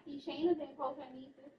see Shayna didn't post her nieces.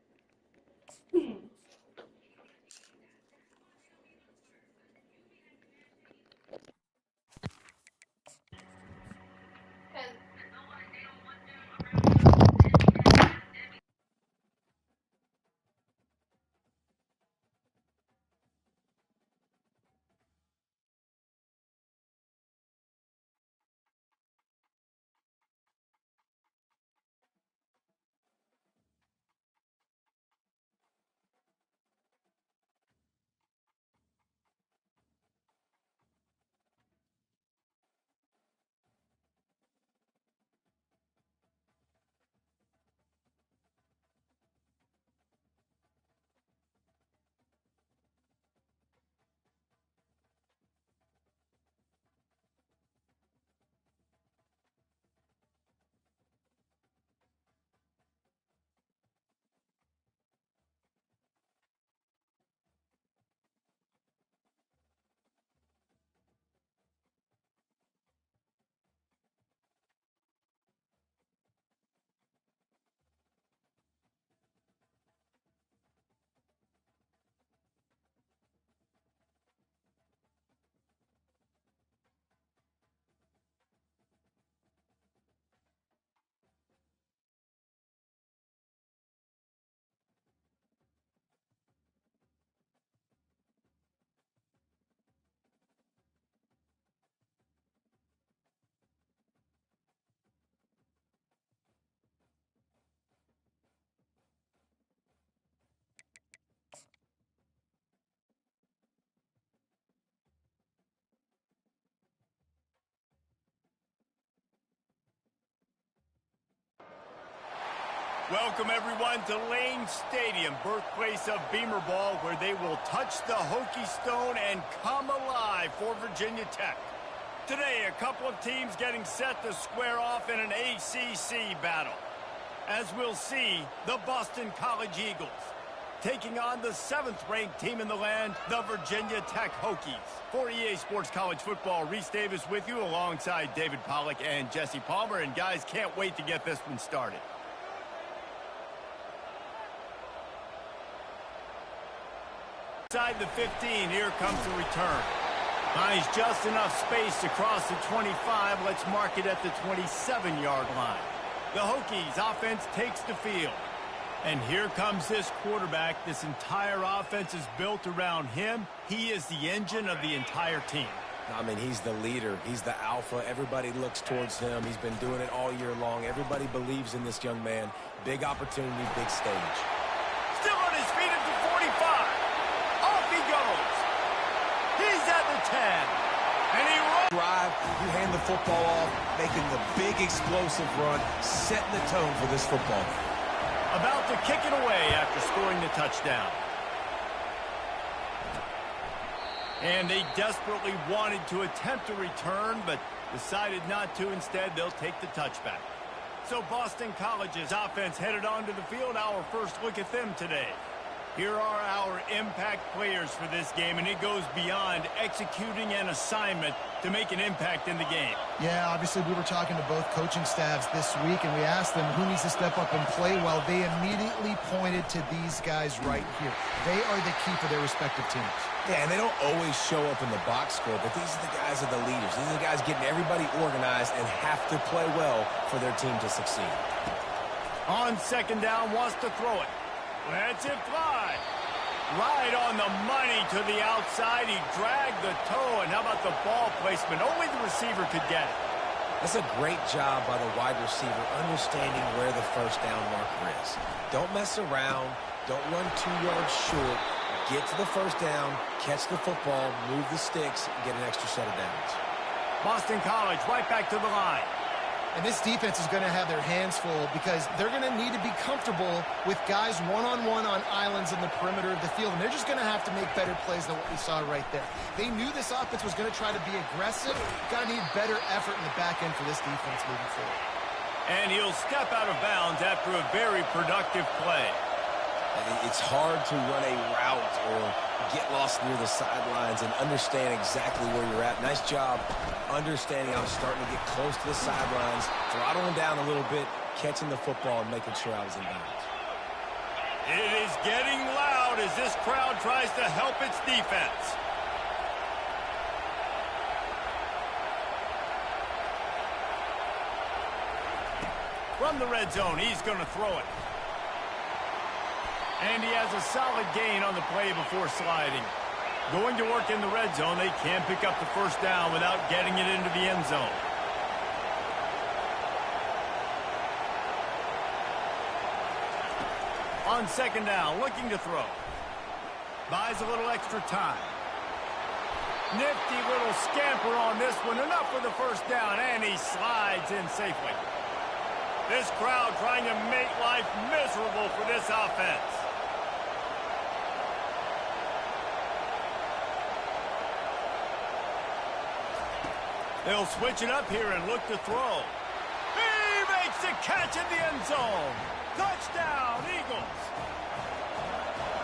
Welcome, everyone, to Lane Stadium, birthplace of Beamer Ball, where they will touch the Hokie stone and come alive for Virginia Tech. Today, a couple of teams getting set to square off in an ACC battle. As we'll see, the Boston College Eagles taking on the 7th-ranked team in the land, the Virginia Tech Hokies. For EA Sports College Football, Reese Davis with you alongside David Pollack and Jesse Palmer. And guys, can't wait to get this one started. Inside the 15, here comes the return. Finds just enough space to cross the 25. Let's mark it at the 27-yard line. The Hokies offense takes the field. And here comes this quarterback. This entire offense is built around him. He is the engine of the entire team. I mean, he's the leader. He's the alpha. Everybody looks towards him. He's been doing it all year long. Everybody believes in this young man. Big opportunity, big stage. Still on his feet at the 45. Off he goes. He's at the 10. And he runs. Drive, you hand the football off, making the big explosive run, setting the tone for this football game. About to kick it away after scoring the touchdown. And they desperately wanted to attempt a return, but decided not to. Instead, they'll take the touchback. So Boston College's offense headed onto the field. Our first look at them today. Here are our impact players for this game, and it goes beyond executing an assignment to make an impact in the game. Yeah, obviously we were talking to both coaching staffs this week, and we asked them who needs to step up and play well. They immediately pointed to these guys right here. They are the key for their respective teams. Yeah, and they don't always show up in the box score, but these are the guys that are the leaders. These are the guys getting everybody organized and have to play well for their team to succeed. On second down, wants to throw it. Lets it fly. Right on the money to the outside. He dragged the toe, and how about the ball placement? Only the receiver could get it. That's a great job by the wide receiver, understanding where the first down marker is. Don't mess around. Don't run 2 yards short. Get to the first down, catch the football, move the sticks, and get an extra set of downs. Boston College right back to the line. And this defense is going to have their hands full because they're going to need to be comfortable with guys one-on-one on islands in the perimeter of the field. And they're just going to have to make better plays than what we saw right there. They knew this offense was going to try to be aggressive. Got to need better effort in the back end for this defense moving forward. And he'll step out of bounds after a very productive play. It's hard to run a route or get lost near the sidelines and understand exactly where you're at. Nice job understanding I was starting to get close to the sidelines, throttling down a little bit, catching the football and making sure I was in bounds. It is getting loud as this crowd tries to help its defense. From the red zone, he's going to throw it. And he has a solid gain on the play before sliding. Going to work in the red zone, they can't pick up the first down without getting it into the end zone. On second down, looking to throw. Buys a little extra time. Nifty little scamper on this one. Enough for the first down, and he slides in safely. This crowd trying to make life miserable for this offense. They'll switch it up here and look to throw. He makes the catch in the end zone. Touchdown, Eagles.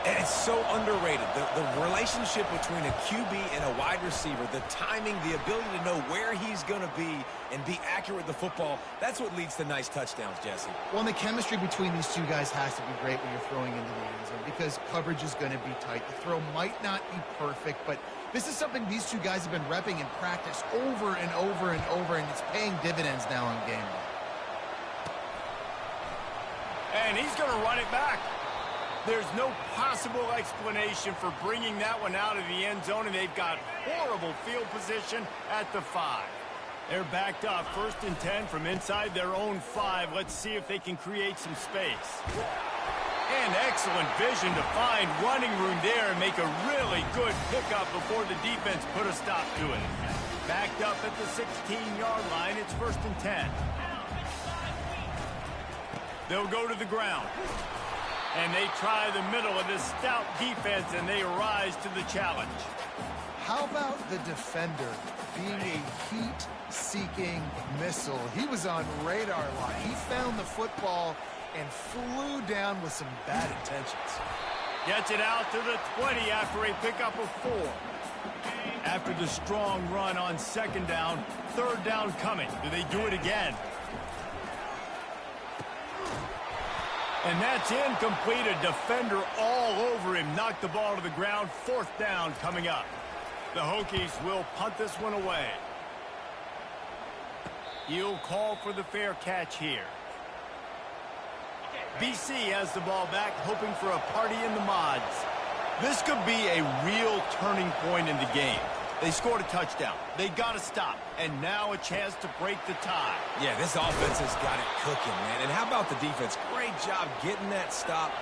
And it's so underrated. The relationship between a QB and a wide receiver, the timing, the ability to know where he's going to be and be accurate with the football, that's what leads to nice touchdowns, Jesse. Well, and the chemistry between these two guys has to be great when you're throwing into the end zone because coverage is going to be tight. The throw might not be perfect, but this is something these two guys have been repping in practice over and over and over, and it's paying dividends now on game day. And he's going to run it back. There's no possible explanation for bringing that one out of the end zone, and they've got horrible field position at the 5. They're backed up, 1st and 10 from inside their own 5. Let's see if they can create some space. And excellent vision to find running room there and make a really good pickup before the defense put a stop to it. Backed up at the 16-yard line, it's 1st and 10. They'll go to the ground. And they try the middle of this stout defense, and they rise to the challenge. How about the defender being a heat-seeking missile? He was on radar line. He found the football and flew down with some bad intentions. Gets it out to the 20 after a pickup of 4. After the strong run on second down, 3rd down coming. Do they do it again? And that's incomplete. A defender all over him. Knocked the ball to the ground. 4th down coming up. The Hokies will punt this one away. He'll call for the fair catch here. BC has the ball back, hoping for a party in the mods. This could be a real turning point in the game. They scored a touchdown. They got to stop. And now a chance to break the tie. Yeah, this offense has got it cooking, man. And how about the defense? Great job getting that stop.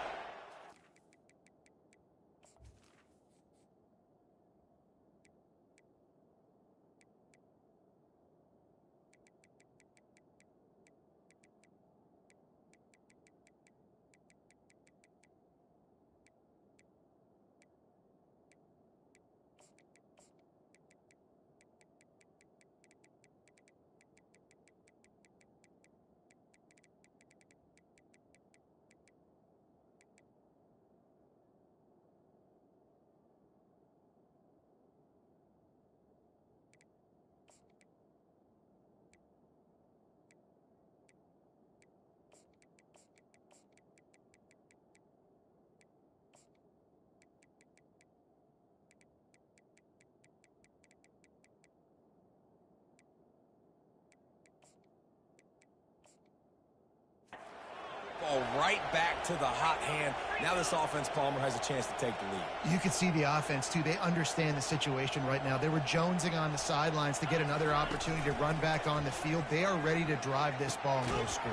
Ball right back to the hot hand. Now this offense, Palmer, has a chance to take the lead. You can see the offense, too. They understand the situation right now. They were jonesing on the sidelines to get another opportunity to run back on the field. They are ready to drive this ball and go score.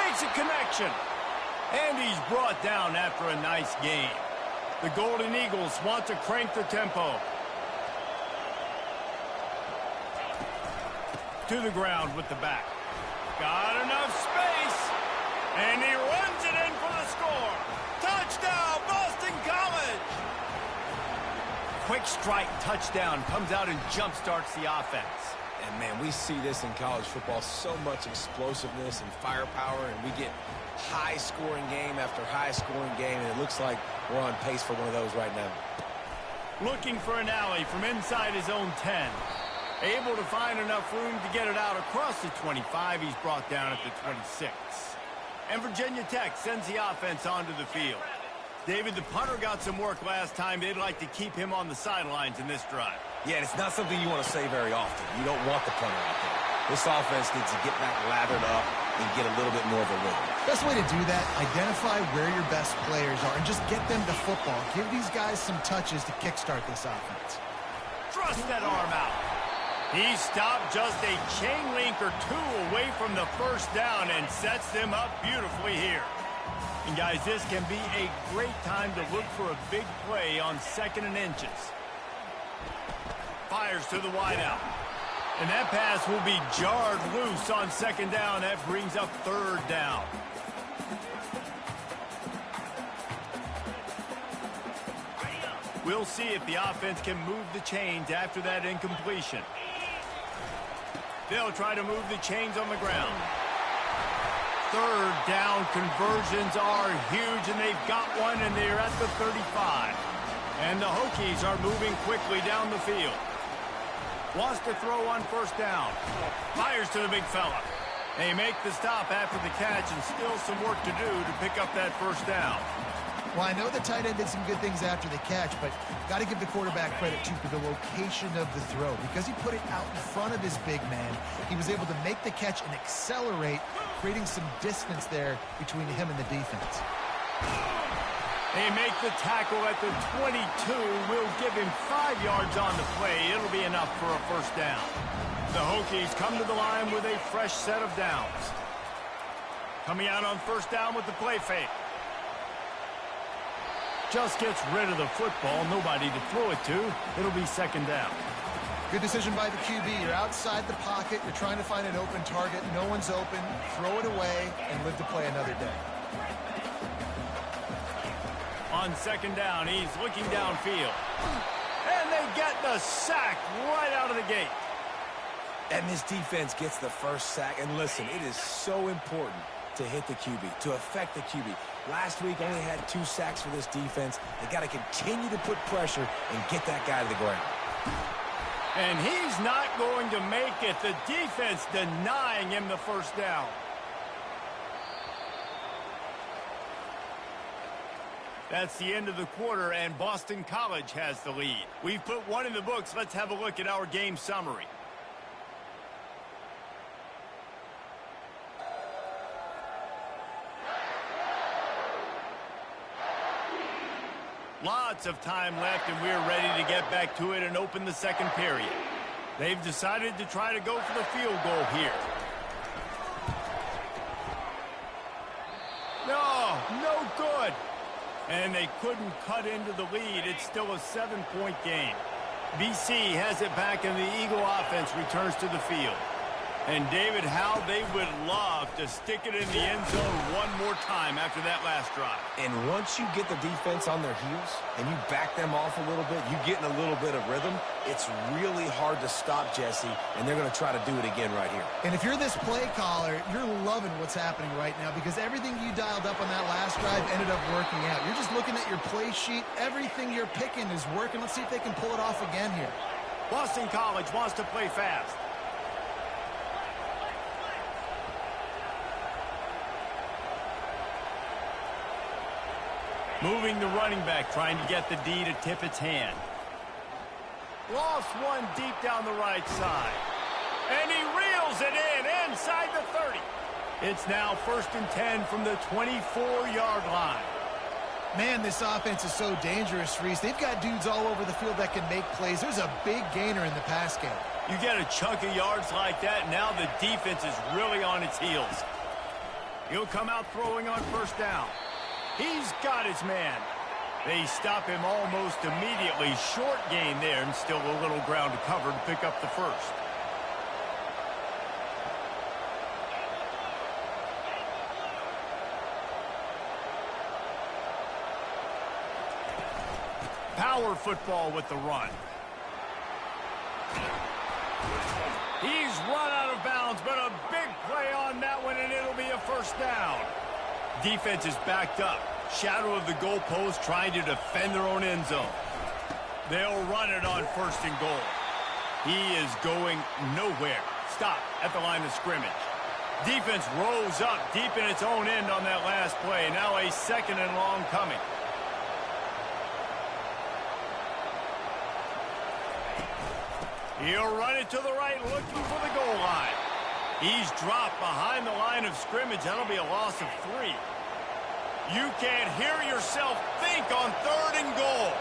Makes a connection. And he's brought down after a nice game. The Golden Eagles want to crank the tempo. To the ground with the back. Got enough space. And he runs it in for the score. Touchdown, Boston College! Quick strike touchdown comes out and jump-starts the offense. And, man, we see this in college football, so much explosiveness and firepower, and we get high-scoring game after high-scoring game, and it looks like we're on pace for one of those right now. Looking for an alley from inside his own 10. Able to find enough room to get it out across the 25. He's brought down at the 26. And Virginia Tech sends the offense onto the field. David, the punter got some work last time. They'd like to keep him on the sidelines in this drive. Yeah, it's not something you want to say very often. You don't want the punter out there. This offense needs to get back lathered up and get a little bit more of a rhythm. Best way to do that, identify where your best players are and just get them to football. Give these guys some touches to kickstart this offense. Thrust that arm out. He stopped just a chain link or two away from the first down and sets them up beautifully here. And guys, this can be a great time to look for a big play on 2nd and inches. Fires to the wideout. And that pass will be jarred loose on 2nd down. That brings up 3rd down. We'll see if the offense can move the chains after that incompletion. They'll try to move the chains on the ground. 3rd down conversions are huge, and they've got one, and they're at the 35. And the Hokies are moving quickly down the field. Wants to throw on 1st down. Fires to the big fella. They make the stop after the catch, and still some work to do to pick up that 1st down. Well, I know the tight end did some good things after the catch, but got to give the quarterback credit, too, for the location of the throw. Because he put it out in front of his big man, he was able to make the catch and accelerate, creating some distance there between him and the defense. They make the tackle at the 22. We'll give him 5 yards on the play. It'll be enough for a 1st down. The Hokies come to the line with a fresh set of downs. Coming out on 1st down with the play fake. Just gets rid of the football. Nobody to throw it to. It'll be 2nd down. Good decision by the QB. You're outside the pocket. You're trying to find an open target. No one's open. Throw it away and live to play another day. On 2nd down, he's looking downfield. And they get the sack right out of the gate. And this defense gets the 1st sack. And listen, it is so important to hit the QB, to affect the QB. Last week only had 2 sacks for this defense. They got to continue to put pressure and get that guy to the ground. And he's not going to make it. The defense denying him the 1st down. That's the end of the quarter, and Boston College has the lead. We've put one in the books. Let's have a look at our game summary. Lots of time left, and we're ready to get back to it and open the 2nd period. They've decided to try to go for the field goal here. No good. And they couldn't cut into the lead. It's still a 7-point game. BC has it back, and the Eagle offense returns to the field. And, David, how they would love to stick it in the end zone one more time after that last drive. And once you get the defense on their heels and you back them off a little bit, you get in a little bit of rhythm, it's really hard to stop, Jesse, and they're going to try to do it again right here. And if you're this play caller, you're loving what's happening right now because everything you dialed up on that last drive ended up working out. You're just looking at your play sheet. Everything you're picking is working. Let's see if they can pull it off again here. Boston College wants to play fast. Moving the running back, trying to get the D to tip its hand. Lost one deep down the right side. And he reels it in inside the 30. It's now 1st and 10 from the 24-yard line. Man, this offense is so dangerous, Reese. They've got dudes all over the field that can make plays. There's a big gainer in the pass game. You get a chunk of yards like that, now the defense is really on its heels. He'll come out throwing on 1st down. He's got his man. They stop him almost immediately. Short gain there, and still a little ground to cover to pick up the 1st. Power football with the run. He's run out of bounds, but a big play on that one, and it'll be a 1st down. Defense is backed up. Shadow of the goalpost, trying to defend their own end zone. They'll run it on 1st and goal. He is going nowhere. Stop at the line of scrimmage. Defense rose up deep in its own end on that last play. Now a 2nd and long coming. He'll run it to the right, looking for the goal line. He's dropped behind the line of scrimmage. That'll be a loss of 3. You can't hear yourself think on 3rd and goal.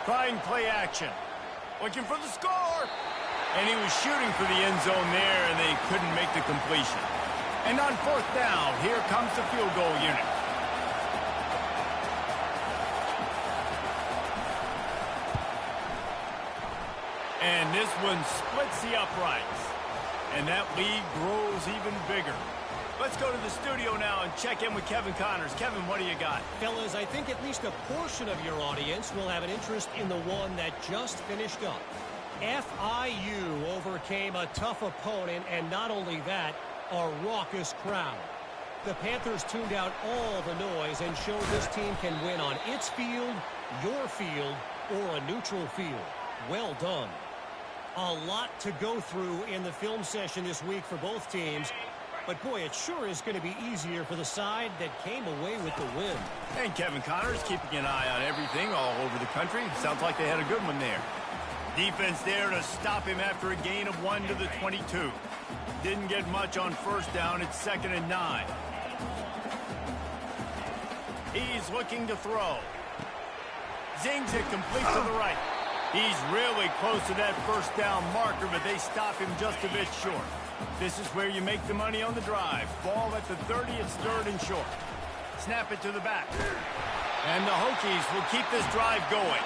Trying play action. Looking for the score. And he was shooting for the end zone there, and they couldn't make the completion. And on 4th down, here comes the field goal unit. And this one splits the uprights. And that lead grows even bigger. Let's go to the studio now and check in with Kevin Connors. Kevin, what do you got? Fellas, I think at least a portion of your audience will have an interest in the one that just finished up. FIU overcame a tough opponent, and not only that, a raucous crowd. The Panthers tuned out all the noise and showed this team can win on its field, your field, or a neutral field. Well done. A lot to go through in the film session this week for both teams. But, boy, it sure is going to be easier for the side that came away with the win. And Kevin Connors keeping an eye on everything all over the country. Sounds like they had a good one there. Defense there to stop him after a gain of 1 to the 22. Didn't get much on 1st down. It's 2nd and 9. He's looking to throw. Zings it complete to the right. He's really close to that 1st down marker, but they stop him just a bit short. This is where you make the money on the drive. Ball at the 30, it's 3rd and short. Snap it to the back. And the Hokies will keep this drive going.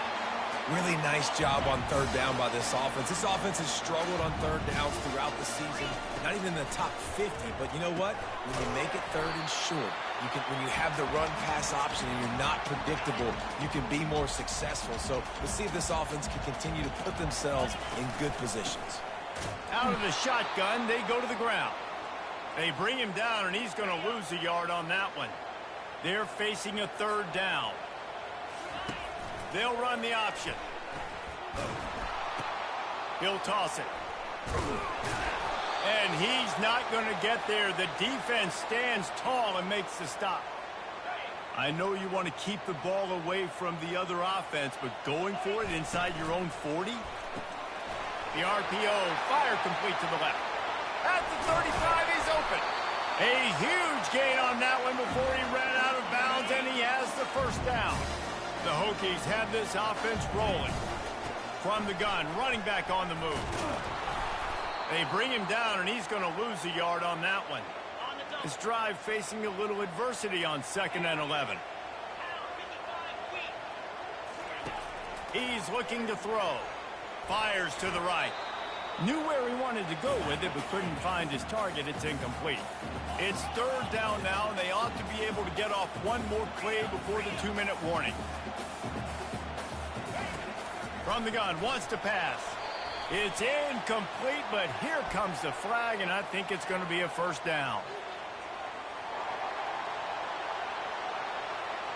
Really nice job on 3rd down by this offense. This offense has struggled on 3rd downs throughout the season. Not even in the top 50, but you know what? When you make it 3rd and short, when you have the run-pass option and you're not predictable, you can be more successful. So let's see if this offense can continue to put themselves in good positions. Out of the shotgun, they go to the ground. They bring him down, and he's going to lose a yard on that one. They're facing a 3rd down. They'll run the option. He'll toss it. And he's not going to get there. The defense stands tall and makes the stop. I know you want to keep the ball away from the other offense, but going for it inside your own 40? The RPO, fire complete to the left. At the 35, he's open. A huge gain on that one before he ran out of bounds, and he has the 1st down. The Hokies have this offense rolling. From the gun, running back on the move. They bring him down, and he's going to lose a yard on that one. This drive facing a little adversity on 2nd and 11. He's looking to throw. Fires to the right. Knew where he wanted to go with it, but couldn't find his target. It's incomplete. It's 3rd down now, and they ought to be able to get off one more play before the 2-minute warning. From the gun, wants to pass. It's incomplete, but here comes the flag, and I think it's going to be a 1st down.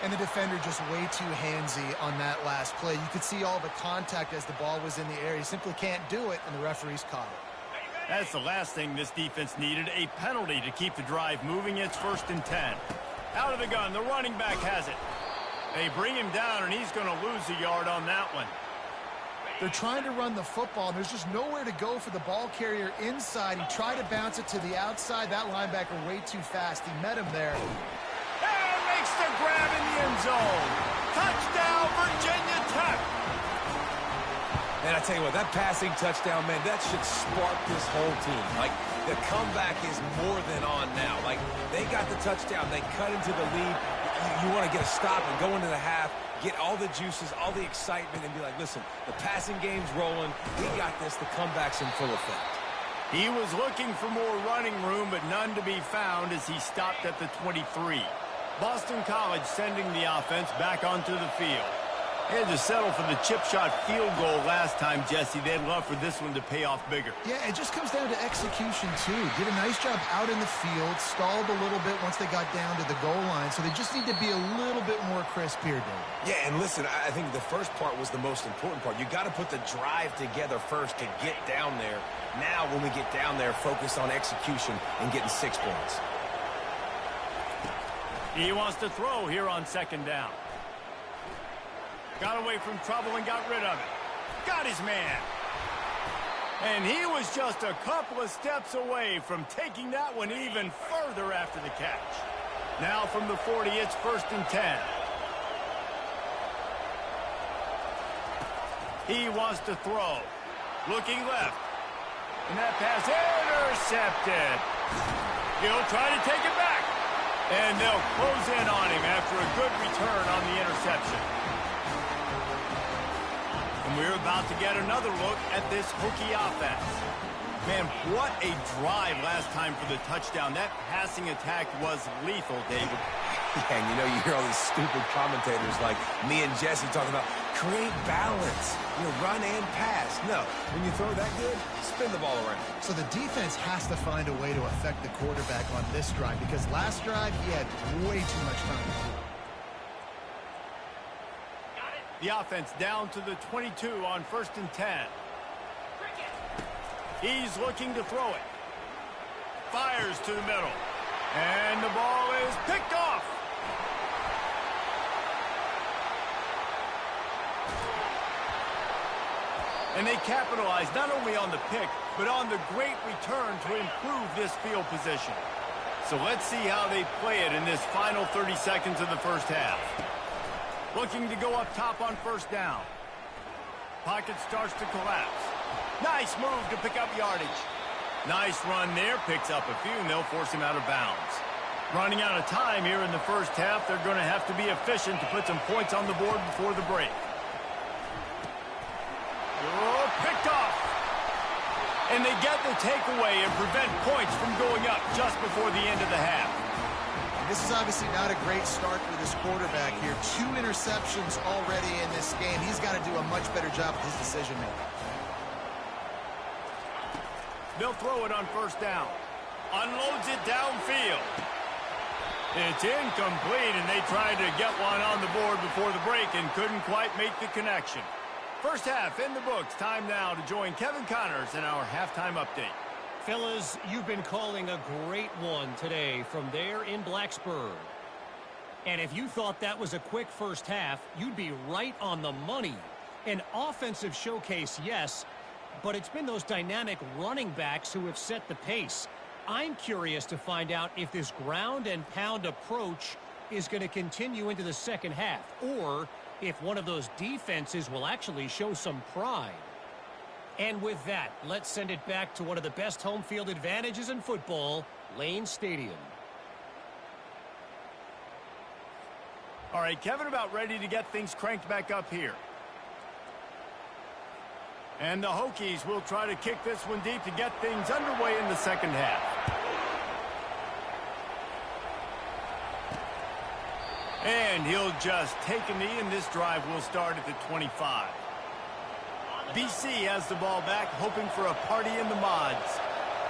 And the defender just way too handsy on that last play. You could see all the contact as the ball was in the air. He simply can't do it, and the referee's caught it. That's the last thing this defense needed, a penalty to keep the drive moving. It's 1st and 10. Out of the gun, the running back has it. They bring him down, and he's going to lose a yard on that one. They're trying to run the football, and there's just nowhere to go for the ball carrier inside. He tried to bounce it to the outside. That linebacker way too fast. He met him there. And makes the grab in the end zone. Touchdown, Virginia Tech. Man, I tell you what, that passing touchdown, man, that should spark this whole team. Like, the comeback is more than on now. Like, they got the touchdown. They cut into the lead. You want to get a stop and go into the half, get all the juices, all the excitement, and be like, listen, the passing game's rolling. We got this. The comeback's in full effect. He was looking for more running room, but none to be found as he stopped at the 23. Boston College sending the offense back onto the field. They had to settle for the chip shot field goal last time, Jesse. They'd love for this one to pay off bigger. Yeah, it just comes down to execution, too. Did a nice job out in the field, stalled a little bit once they got down to the goal line, so they just need to be a little bit more crisp here, David. Yeah, and listen, I think the first part was the most important part. You got to put the drive together first to get down there. Now, when we get down there, focus on execution and getting 6 points. He wants to throw here on second down. Got away from trouble and got rid of it. Got his man. And he was just a couple of steps away from taking that one even further after the catch. Now from the 40, it's 1st and 10. He wants to throw. Looking left. And that pass intercepted. He'll try to take it back. And they'll close in on him after a good return on the interception. And we're about to get another look at this Hokie offense. Man, what a drive last time for the touchdown. That passing attack was lethal, David. Yeah, and you know, you hear all these stupid commentators like me and Jesse talking about create balance, run and pass. No, when you throw that good, spin the ball around. So the defense has to find a way to affect the quarterback on this drive because last drive he had way too much time. The offense down to the 22 on 1st and 10. He's looking to throw it. Fires to the middle. And the ball is picked off. And they capitalize not only on the pick, but on the great return to improve this field position. So let's see how they play it in this final 30 seconds of the first half. Looking to go up top on 1st down. Pocket starts to collapse. Nice move to pick up yardage. Nice run there. Picks up a few, and they'll force him out of bounds. Running out of time here in the first half. They're going to have to be efficient to put some points on the board before the break. Oh, picked off. And they get the takeaway and prevent points from going up just before the end of the half. This is obviously not a great start for this quarterback here. 2 interceptions already in this game. He's got to do a much better job with his decision-making. They'll throw it on 1st down. Unloads it downfield. It's incomplete, and they tried to get one on the board before the break and couldn't quite make the connection. First half in the books. Time now to join Kevin Connors in our halftime update. Fellas, you've been calling a great one today from there in Blacksburg. And if you thought that was a quick first half, you'd be right on the money. An offensive showcase, yes, but it's been those dynamic running backs who have set the pace. I'm curious to find out if this ground and pound approach is going to continue into the second half, or if one of those defenses will actually show some pride. And with that, let's send it back to one of the best home field advantages in football, Lane Stadium. All right, Kevin, about ready to get things cranked back up here. And the Hokies will try to kick this one deep to get things underway in the second half. And he'll just take a knee, and this drive will start at the 25. BC has the ball back, hoping for a party in the mods.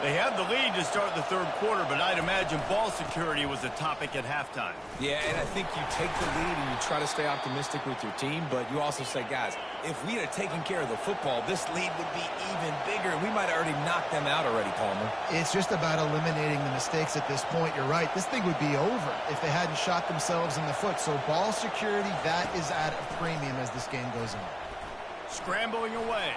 They have the lead to start the third quarter, but I'd imagine ball security was a topic at halftime. Yeah, and I think you take the lead and you try to stay optimistic with your team, but you also say, guys, if we had taken care of the football, this lead would be even bigger. We might have already knocked them out already, Palmer. It's just about eliminating the mistakes at this point. You're right. This thing would be over if they hadn't shot themselves in the foot. So ball security, that is at a premium as this game goes on. Scrambling away.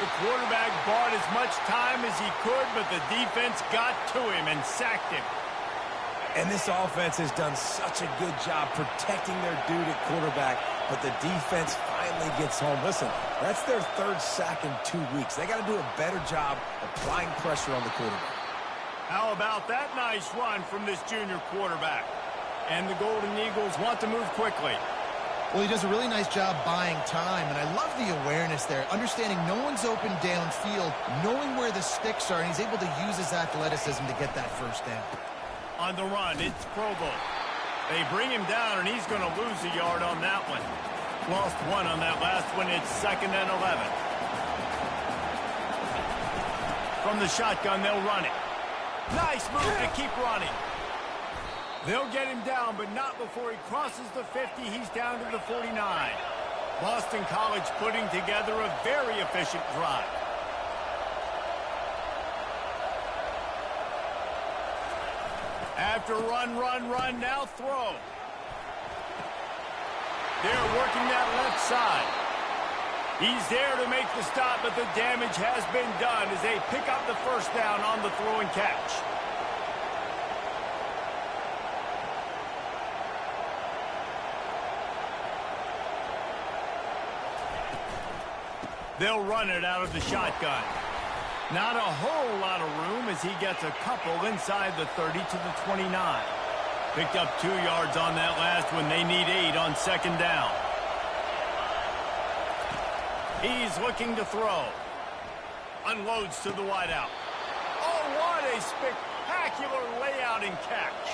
The quarterback bought as much time as he could, but the defense got to him and sacked him. And this offense has done such a good job protecting their dude at quarterback, but the defense finally gets home. Listen, that's their 3rd sack in 2 weeks. They got to do a better job applying pressure on the quarterback. How about that nice run from this junior quarterback? And the Golden Eagles want to move quickly. Well, he does a really nice job buying time, and I love the awareness there, understanding no one's open downfield, knowing where the sticks are, and he's able to use his athleticism to get that first down. On the run, it's Provo. They bring him down, and he's going to lose a yard on that one. Lost one on that last one. It's 2nd and 11. From the shotgun, they'll run it. Nice move to keep running. They'll get him down, but not before he crosses the 50. He's down to the 49. Boston College putting together a very efficient drive. After run, now throw. They're working that left side. He's there to make the stop, but the damage has been done as they pick up the first down on the throw and catch. They'll run it out of the shotgun. Not a whole lot of room as he gets a couple inside the 30 to the 29. Picked up 2 yards on that last one. They need 8 on 2nd down. He's looking to throw. Unloads to the wideout. Oh, what a spectacular layout and catch.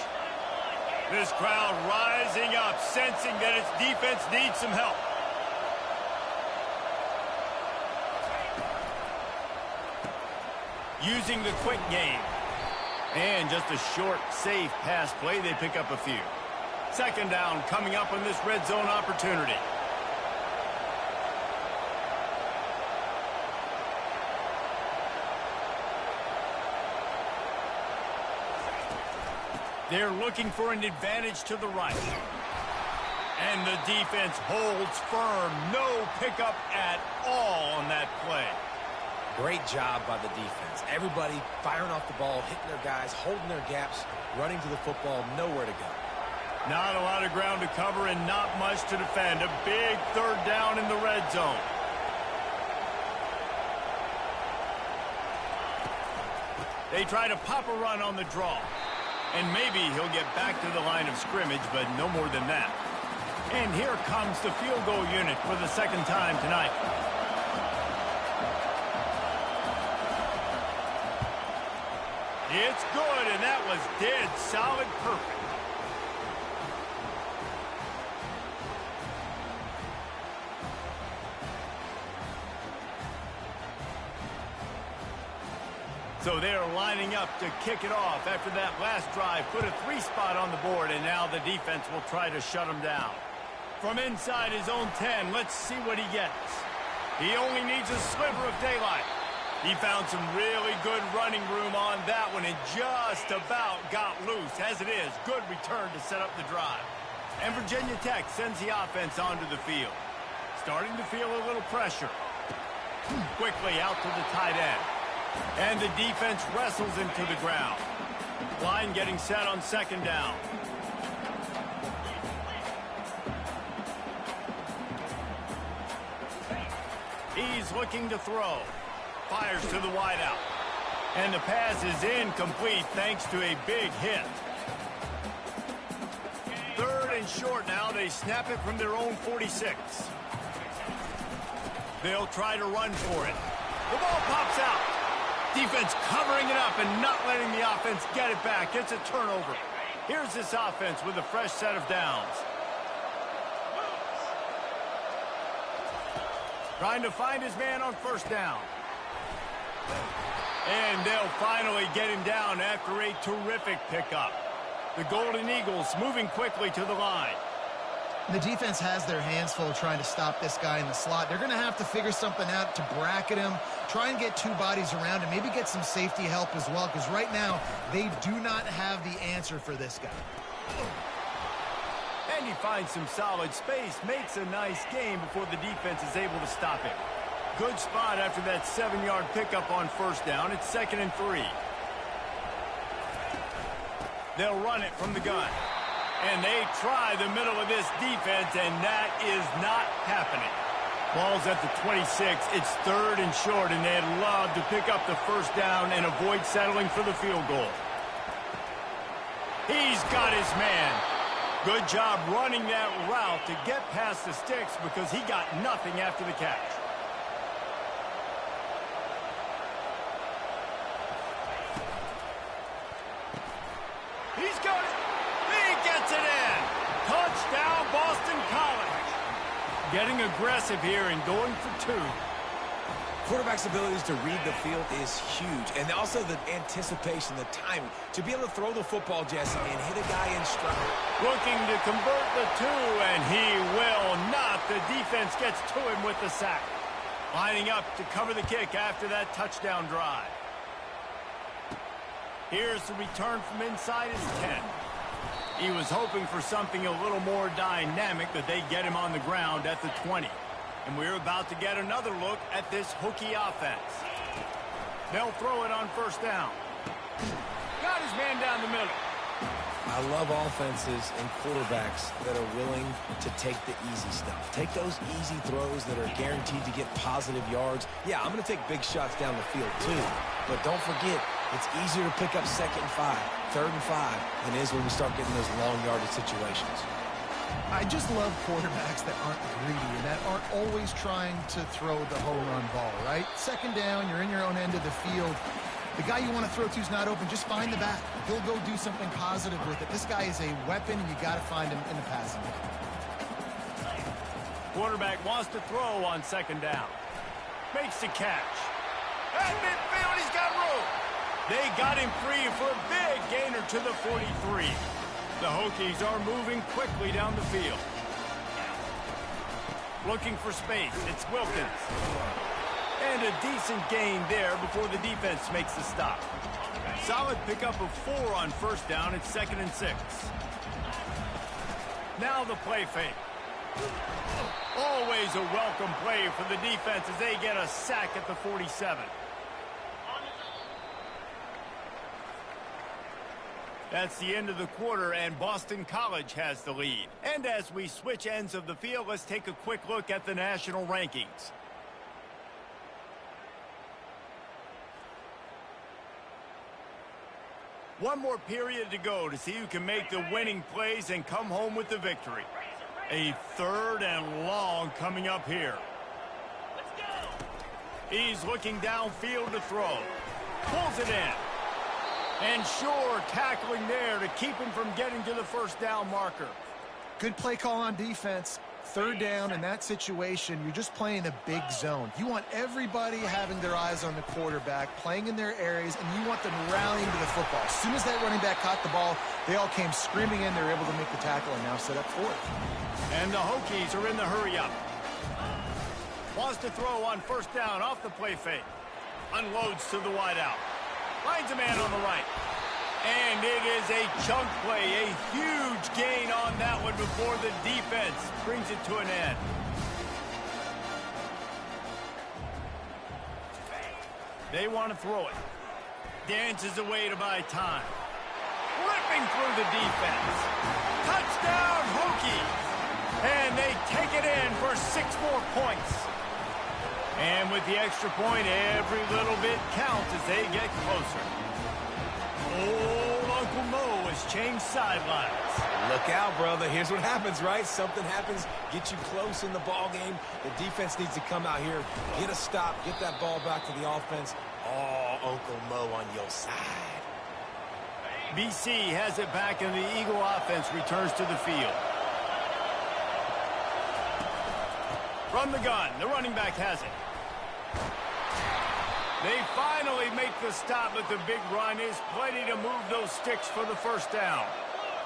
This crowd rising up, sensing that its defense needs some help. Using the quick game. And just a short, safe pass play. They pick up a few. 2nd down coming up on this red zone opportunity. They're looking for an advantage to the right. And the defense holds firm. No pickup at all on that play. Great job by the defense. Everybody firing off the ball, hitting their guys, holding their gaps, running to the football, nowhere to go. Not a lot of ground to cover and not much to defend. A big 3rd down in the red zone. They try to pop a run on the draw. And maybe he'll get back to the line of scrimmage, but no more than that. And here comes the field goal unit for the 2nd time tonight. It's good, and that was dead solid perfect. So they're lining up to kick it off after that last drive. Put a 3 spot on the board, and now the defense will try to shut him down. From inside his own 10, let's see what he gets. He only needs a sliver of daylight. He found some really good running room on that one and just about got loose. As it is, good return to set up the drive. And Virginia Tech sends the offense onto the field. Starting to feel a little pressure. Quickly out to the tight end. And the defense wrestles him to the ground. Line getting set on 2nd down. He's looking to throw. Fires to the wideout. And the pass is incomplete thanks to a big hit. 3rd and short now. They snap it from their own 46. They'll try to run for it. The ball pops out. Defense covering it up and not letting the offense get it back. It's a turnover. Here's this offense with a fresh set of downs. Trying to find his man on 1st down. And they'll finally get him down after a terrific pickup. The Golden Eagles moving quickly to the line. The defense has their hands full trying to stop this guy in the slot. They're going to have to figure something out to bracket him, try and get 2 bodies around him, maybe get some safety help as well, because right now they do not have the answer for this guy. And he finds some solid space, makes a nice game before the defense is able to stop him. Good spot after that 7-yard pickup on 1st down. It's 2nd and 3. They'll run it from the gun. And they try the middle of this defense, and that is not happening. Ball's at the 26. It's 3rd and short, and they'd love to pick up the 1st down and avoid settling for the field goal. He's got his man. Good job running that route to get past the sticks because he got nothing after the catch. He's got it. He gets it in. getting aggressive here and going for two. Quarterback's abilities to read the field is huge, and also the anticipation, the timing, to be able to throw the football, Jesse, and hit a guy in stride. Looking to convert the two, and he will not. The defense gets to him with the sack. Lining up to cover the kick after that touchdown drive. Here's the return from inside his 10. He was hoping for something a little more dynamic, that they get him on the ground at the 20. And we're about to get another look at this Hokie offense. They'll throw it on first down. Got his man down the middle. I love offenses and quarterbacks that are willing to take the easy stuff. Take those easy throws that are guaranteed to get positive yards. Yeah, I'm going to take big shots down the field too. But don't forget, it's easier to pick up 2nd and 5, 3rd and 5 than it is when we start getting those long yardage situations. I just love quarterbacks that aren't greedy and that aren't always trying to throw the home run ball, right? 2nd down, you're in your own end of the field. The guy you want to throw to is not open. Just find the back. He'll go do something positive with it. This guy is a weapon, and you got to find him in the passing game. Quarterback wants to throw on 2nd down. Makes the catch. At midfield, he's got room. They got him free for a big gainer to the 43. The Hokies are moving quickly down the field. Looking for space. It's Wilkins. And a decent gain there before the defense makes the stop. Solid pickup of 4 on 1st down. It's 2nd and 6. Now the play fake. Always a welcome play for the defense as they get a sack at the 47. That's the end of the quarter, and Boston College has the lead. And as we switch ends of the field, let's take a quick look at the national rankings. One more period to go to see who can make the winning plays and come home with the victory. A 3rd and long coming up here. He's looking downfield to throw. Pulls it in. And sure, tackling there to keep him from getting to the 1st down marker. Good play call on defense. 3rd down in that situation, you're just playing a big zone. You want everybody having their eyes on the quarterback, playing in their areas, and you want them rallying to the football. As soon as that running back caught the ball, they all came screaming in. They were able to make the tackle and now set up 4th. And the Hokies are in the hurry up. Wants to throw on 1st down off the play fake. Unloads to the wideout. Finds a man on the right. And it is a chunk play, a huge gain on that one before the defense brings it to an end. They want to throw it. Dances away to buy time. Ripping through the defense. Touchdown, Hokies! And they take it in for 6 more points. And with the extra point, every little bit counts as they get closer. Old Uncle Mo has changed sidelines. Look out, brother. Here's what happens, right? Something happens, get you close in the ball game. The defense needs to come out here, get a stop, get that ball back to the offense. Oh, Uncle Mo on your side. BC has it back, and the Eagle offense returns to the field. From the gun, the running back has it. They finally make the stop, but the big run is plenty to move those sticks for the 1st down.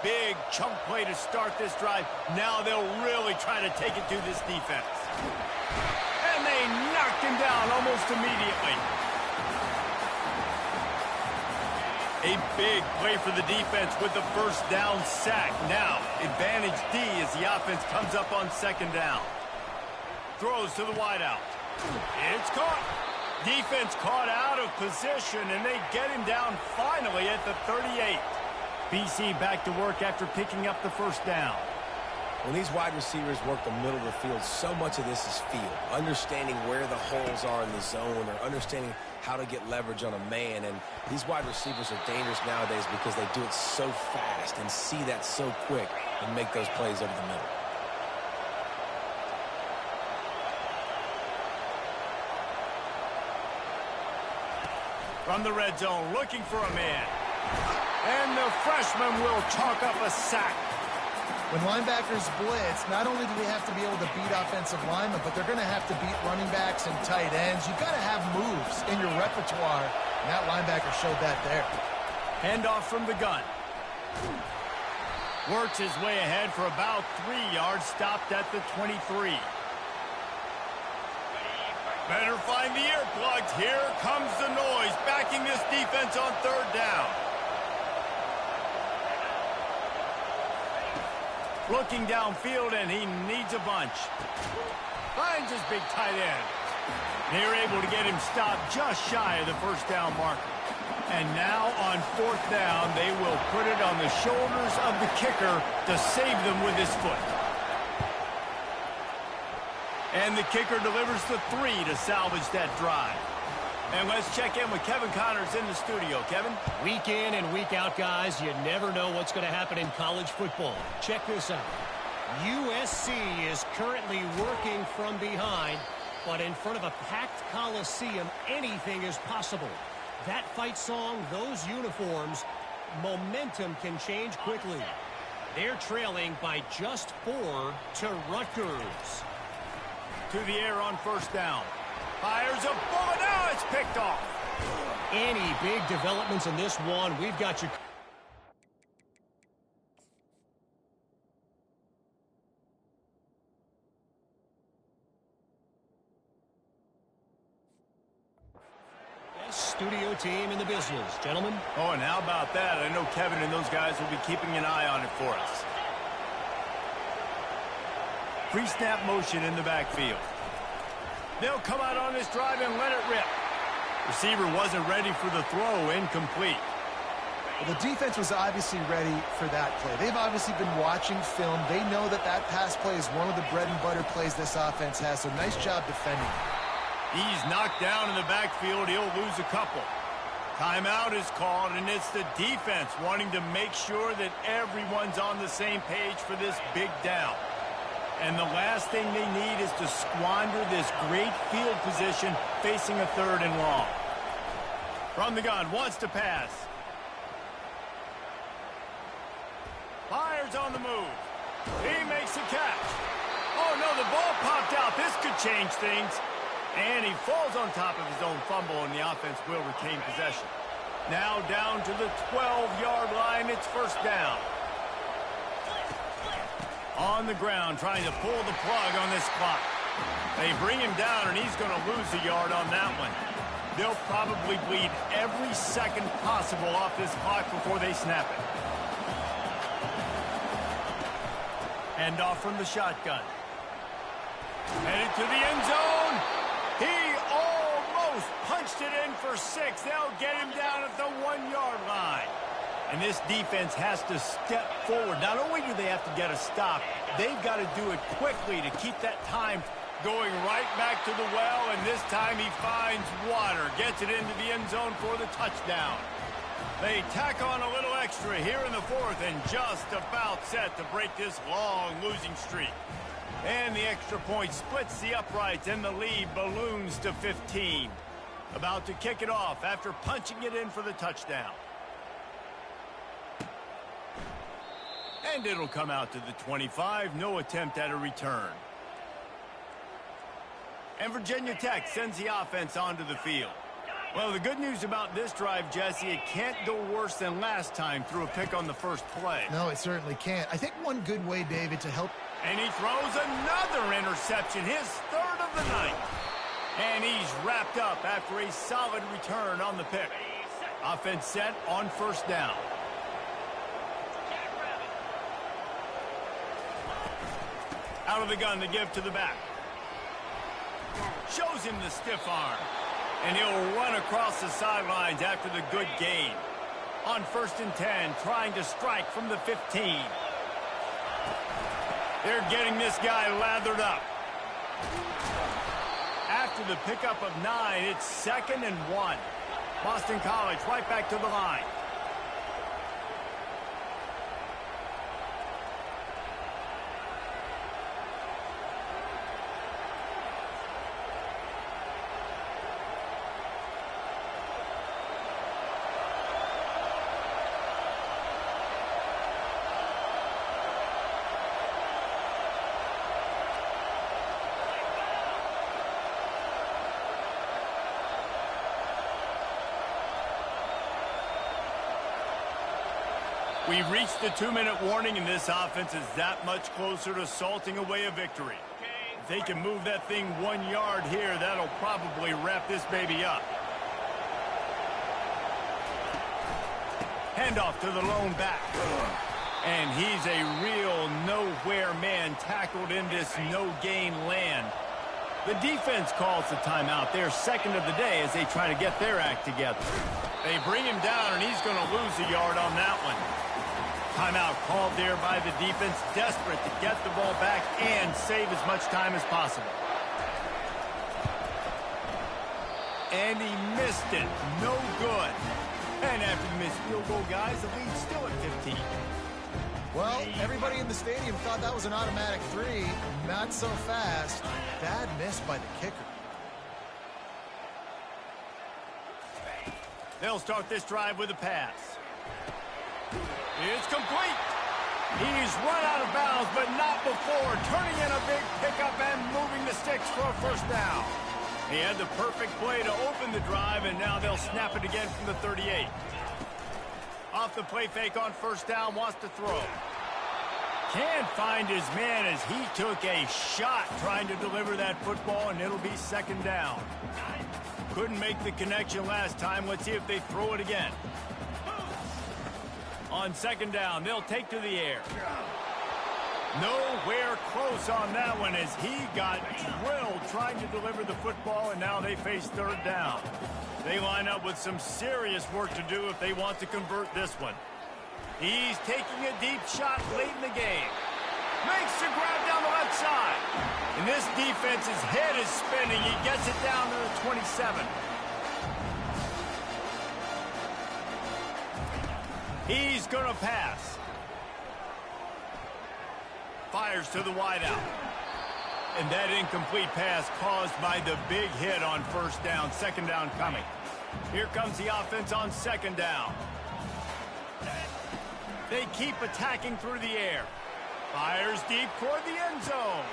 Big chunk play to start this drive. Now they'll really try to take it to this defense. And they knocked him down almost immediately. A big play for the defense with the 1st down sack. Now, advantage D as the offense comes up on 2nd down. Throws to the wideout. It's caught. Defense caught out of position, and they get him down finally at the 38. BC back to work after picking up the 1st down. When these wide receivers work the middle of the field, so much of this is feel. Understanding where the holes are in the zone, or understanding how to get leverage on a man. And these wide receivers are dangerous nowadays because they do it so fast and see that so quick and make those plays over the middle. From the red zone, looking for a man. And the freshman will chalk up a sack. When linebackers blitz, not only do they have to be able to beat offensive linemen, but they're going to have to beat running backs and tight ends. You've got to have moves in your repertoire, and that linebacker showed that there. Handoff from the gun. Works his way ahead for about 3 yards, stopped at the 23. Better find the earplugs. Here comes the noise, backing this defense on third down. Looking downfield, and he needs a bunch. Finds his big tight end. They're able to get him stopped just shy of the first down marker. And now on fourth down, they will put it on the shoulders of the kicker to save them with his foot. And the kicker delivers the 3 to salvage that drive. And let's check in with Kevin Connors in the studio. Kevin? Week in and week out, guys, you never know what's going to happen in college football. Check this out. USC is currently working from behind, but in front of a packed Coliseum, anything is possible. That fight song, those uniforms, momentum can change quickly. They're trailing by just 4 to Rutgers. To the air on first down. Fires a bullet. Now it's picked off. Any big developments in this one, we've got you. Best studio team in the business, gentlemen. Oh, and how about that? I know Kevin and those guys will be keeping an eye on it for us. Pre-snap motion in the backfield. They'll come out on this drive and let it rip. Receiver wasn't ready for the throw. Incomplete. Well, the defense was obviously ready for that play. They've obviously been watching film. They know that that pass play is one of the bread and butter plays this offense has, so nice job defending. He's knocked down in the backfield. He'll lose a couple. Timeout is called, and it's the defense wanting to make sure that everyone's on the same page for this big down. And the last thing they need is to squander this great field position facing a 3rd and long. From the gun, wants to pass. Fires on the move. He makes a catch. Oh, no, the ball popped out. This could change things. And he falls on top of his own fumble, and the offense will retain possession. Now down to the 12-yard line. It's first down. On the ground, trying to pull the plug on this clock. They bring him down, and he's going to lose a yard on that one. They'll probably bleed every second possible off this clock before they snap it. Handoff from the shotgun. Headed to the end zone. He almost punched it in for 6. They'll get him down at the 1-yard line. And this defense has to step forward. Not only do they have to get a stop, they've got to do it quickly to keep that time going right back to the well. And this time he finds water, gets it into the end zone for the touchdown. They tack on a little extra here in the 4th and just about set to break this long losing streak. And the extra point splits the uprights, and the lead balloons to 15. About to kick it off after punching it in for the touchdown. And it'll come out to the 25. No attempt at a return. And Virginia Tech sends the offense onto the field. Well, the good news about this drive, Jesse, it can't go worse than last time through a pick on the first play. No, it certainly can't. I think one good way, David, to help. And he throws another interception, his 3rd of the night. And he's wrapped up after a solid return on the pick. Offense set on first down. Out of the gun to give to the back. Shows him the stiff arm. And he'll run across the sidelines after the good gain. On 1st and 10, trying to strike from the 15. They're getting this guy lathered up. After the pickup of 9, it's 2nd and 1. Boston College right back to the line. We've reached the 2-minute warning, and this offense is that much closer to salting away a victory. If they can move that thing 1 yard here, that'll probably wrap this baby up. Handoff to the lone back. And he's a real nowhere man tackled in this no-gain land. The defense calls the timeout. They're second of the day as they try to get their act together. They bring him down, and he's going to lose a yard on that one. Timeout called there by the defense, desperate to get the ball back and save as much time as possible. And he missed it. No good. And after the missed field goal, guys, the lead's still at 15. Well, everybody in the stadium thought that was an automatic 3. Not so fast. Bad miss by the kicker. They'll start this drive with a pass. It's complete. He's run out of bounds, but not before turning in a big pickup and moving the sticks for a first down. He had the perfect play to open the drive, and now they'll snap it again from the 38. Off the play fake on first down, wants to throw. Can't find his man as he took a shot trying to deliver that football, and it'll be second down. Couldn't make the connection last time. Let's see if they throw it again. On second down, they'll take to the air. Nowhere close on that one as he got drilled trying to deliver the football, and now they face third down. They line up with some serious work to do if they want to convert this one. He's taking a deep shot late in the game. Makes the grab down the left side. And this defense's head is spinning. He gets it down to the 27. He's going to pass. Fires to the wideout. And that incomplete pass caused by the big hit on first down. Second down coming. Here comes the offense on second down. They keep attacking through the air. Fires deep toward the end zone.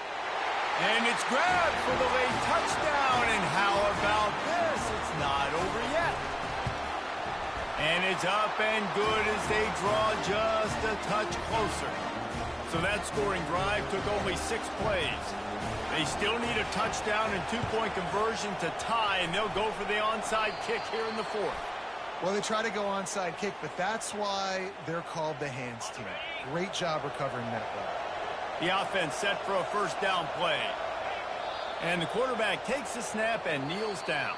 And it's grabbed for the late touchdown. And how about this? It's not over yet. And it's up and good as they draw just a touch closer. So that scoring drive took only 6 plays. They still need a touchdown and 2-point conversion to tie, and they'll go for the onside kick here in the 4th. Well, they try to go onside kick, but that's why they're called the hands team. Great job recovering that ball. The offense set for a first down play. And the quarterback takes the snap and kneels down.